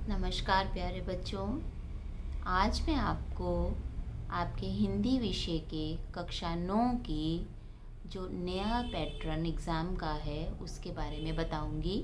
नमस्कार प्यारे बच्चों। आज मैं आपको आपके हिंदी विषय के कक्षा 9 की जो नया पैटर्न एग्ज़ाम का है उसके बारे में बताऊंगी।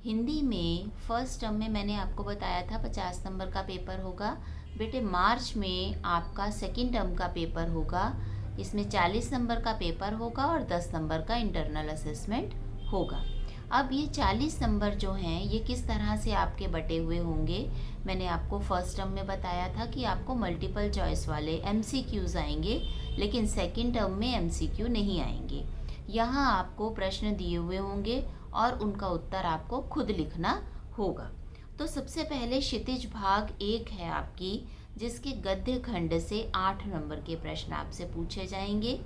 हिंदी में फर्स्ट टर्म में मैंने आपको बताया था 50 नंबर का पेपर होगा। बेटे मार्च में आपका सेकंड टर्म का पेपर होगा। इसमें 40 नंबर का पेपर होगा और 10 नंबर का इंटरनल असेसमेंट होगा। अब ये 40 नंबर जो हैं ये किस तरह से आपके बटे हुए होंगे, मैंने आपको फर्स्ट टर्म में बताया था कि आपको मल्टीपल चॉइस वाले MCQs आएंगे, लेकिन सेकंड टर्म में MCQ नहीं आएंगे। यहाँ आपको प्रश्न दिए हुए होंगे और उनका उत्तर आपको खुद लिखना होगा। तो सबसे पहले क्षितिज भाग 1 है आपकी, जिसके गद्य खंड से 8 नंबर के प्रश्न आपसे पूछे जाएंगे।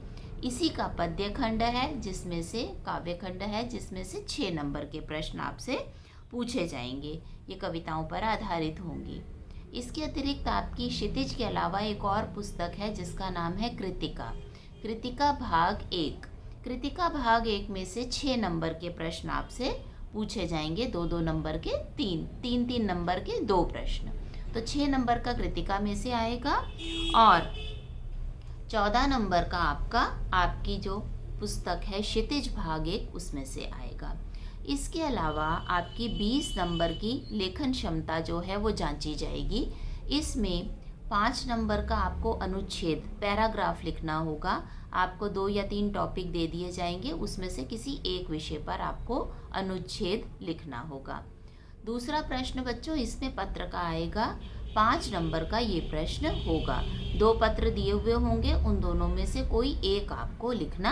इसी का पद्य खंड है जिसमें से काव्य खंड है जिसमें से 6 नंबर के प्रश्न आपसे पूछे जाएंगे। ये कविताओं पर आधारित होंगी। इसके अतिरिक्त आपकी क्षितिज के अलावा एक और पुस्तक है जिसका नाम है कृतिका। कृतिका भाग 1। कृतिका भाग 1 में से 6 नंबर के प्रश्न आपसे पूछे जाएंगे। 2-2 नंबर के 3 नंबर के 2 प्रश्न। तो 6 नंबर का कृतिका में से आएगा और 14 नंबर का आपकी जो पुस्तक है क्षितिज भाग 1 उसमें से आएगा। इसके अलावा आपकी 20 नंबर की लेखन क्षमता जो है वो जांची जाएगी। इसमें 5 नंबर का आपको अनुच्छेद पैराग्राफ लिखना होगा। आपको 2 या 3 टॉपिक दे दिए जाएंगे, उसमें से किसी एक विषय पर आपको अनुच्छेद लिखना होगा। दूसरा प्रश्न बच्चों इसमें पत्र का आएगा। 5 नंबर का ये प्रश्न होगा। 2 पत्र दिए हुए होंगे, उन दोनों में से कोई एक आपको लिखना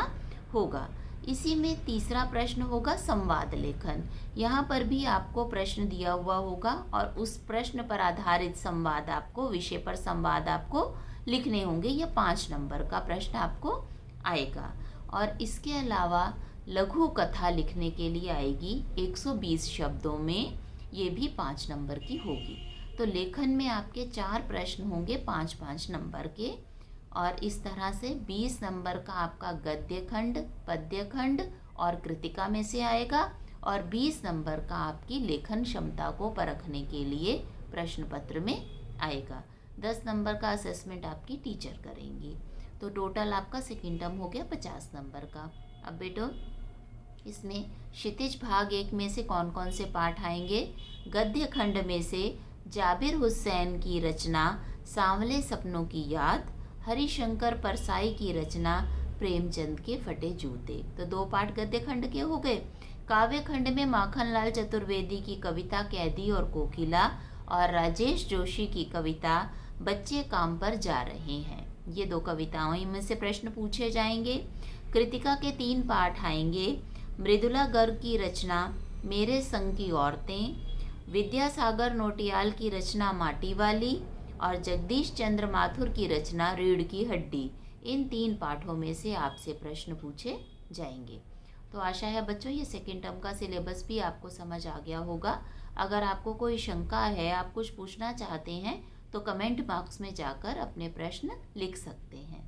होगा। इसी में तीसरा प्रश्न होगा संवाद लेखन। यहाँ पर भी आपको प्रश्न दिया हुआ होगा और उस प्रश्न पर आधारित संवाद आपको, विषय पर संवाद आपको लिखने होंगे। यह 5 नंबर का प्रश्न आपको आएगा। और इसके अलावा लघु कथा लिखने के लिए आएगी 120 शब्दों में, ये भी 5 नंबर की होगी। तो लेखन में आपके 4 प्रश्न होंगे 5-5 नंबर के। और इस तरह से 20 नंबर का आपका गद्य खंड, पद्य खंड और कृतिका में से आएगा और 20 नंबर का आपकी लेखन क्षमता को परखने के लिए प्रश्न पत्र में आएगा। 10 नंबर का असेसमेंट आपकी टीचर करेंगी। तो टोटल आपका सेकंड टर्म हो गया 50 नंबर का। अब बेटो इसमें क्षितिज भाग 1 में से कौन कौन से पाठ आएंगे। गद्य खंड में से जाबिर हुसैन की रचना सांवले सपनों की याद, हरिशंकर परसाई की रचना प्रेमचंद के फटे जूते। तो 2 पाठ गद्य खंड के हो गए। काव्य खंड में माखनलाल चतुर्वेदी की कविता कैदी और कोकिला और राजेश जोशी की कविता बच्चे काम पर जा रहे हैं। ये 2 कविताओं में से प्रश्न पूछे जाएंगे। कृतिका के 3 पाठ आएंगे। मृदुला गर्ग की रचना मेरे संग की औरतें, विद्यासागर नोटियाल की रचना माटी वाली और जगदीश चंद्र माथुर की रचना रीढ़ की हड्डी। इन 3 पाठों में से आपसे प्रश्न पूछे जाएंगे। तो आशा है बच्चों ये सेकेंड टर्म का सिलेबस भी आपको समझ आ गया होगा। अगर आपको कोई शंका है, आप कुछ पूछना चाहते हैं तो कमेंट बॉक्स में जाकर अपने प्रश्न लिख सकते हैं।